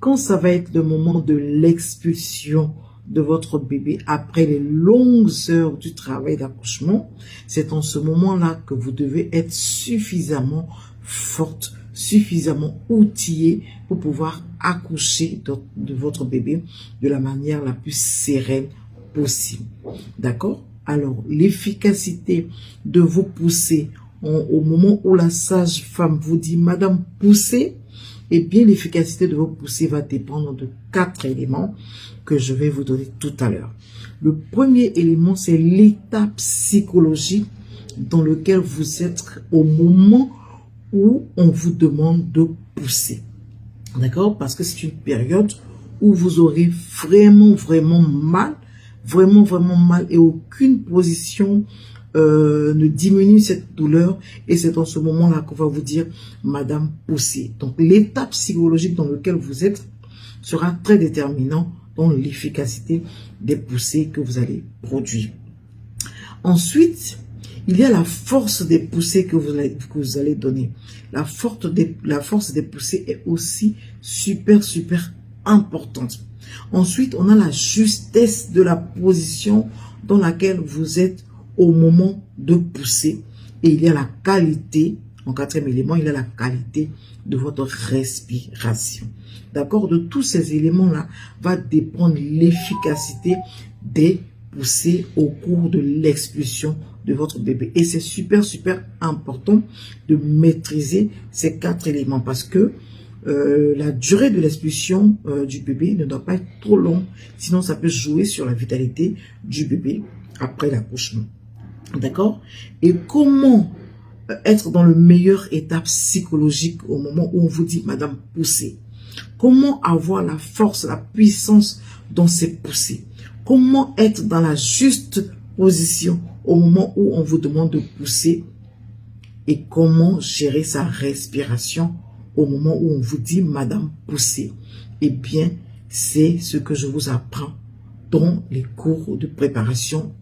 Quand ça va être le moment de l'expulsion de votre bébé après les longues heures du travail d'accouchement, c'est en ce moment-là que vous devez être suffisamment forte, suffisamment outillée pour pouvoir accoucher de votre bébé de la manière la plus sereine possible. D'accord? Alors, l'efficacité de vos poussées au moment où la sage-femme vous dit « Madame, poussez », eh bien, l'efficacité de vos poussées va dépendre de 4 éléments que je vais vous donner tout à l'heure. Le premier élément, c'est l'état psychologique dans lequel vous êtes au moment où on vous demande de pousser. D'accord? Parce que c'est une période où vous aurez vraiment mal, vraiment mal, et aucune position ne diminue cette douleur, et c'est dans ce moment-là qu'on va vous dire Madame, poussez. Donc l'état psychologique dans lequel vous êtes sera très déterminant dans l'efficacité des poussées que vous allez produire. Ensuite, il y a la force des poussées que vous allez donner. La force des poussées est aussi super importante. Ensuite, on a la justesse de la position dans laquelle vous êtes au moment de pousser. Et il y a la qualité, en 4e élément, il y a la qualité de votre respiration. D'accord? De tous ces éléments-là va dépendre l'efficacité des poussées au cours de l'expulsion de votre bébé. Et c'est super important de maîtriser ces 4 éléments parce que la durée de l'expulsion du bébé ne doit pas être trop longue, sinon ça peut jouer sur la vitalité du bébé après l'accouchement. D'accord? Et comment être dans le meilleur état psychologique au moment où on vous dit Madame, poussez? Comment avoir la force, la puissance dans ces poussées? Comment être dans la juste position au moment où on vous demande de pousser? Et comment gérer sa respiration au moment où on vous dit Madame, poussez? Eh bien, c'est ce que je vous apprends dans les cours de préparation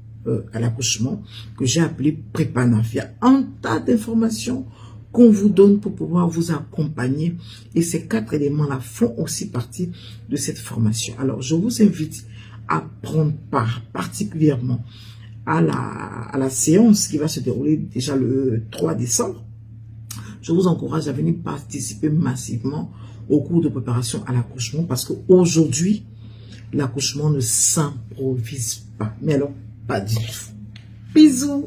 à l'accouchement que j'ai appelé Prépanaf. Il y a un tas d'informations qu'on vous donne pour pouvoir vous accompagner, et ces 4 éléments-là font aussi partie de cette formation. Alors, je vous invite à prendre part particulièrement à la séance qui va se dérouler déjà le 3 décembre. Je vous encourage à venir participer massivement au cours de préparation à l'accouchement parce qu'aujourd'hui, l'accouchement ne s'improvise pas. Mais alors, pas du tout. Bisous!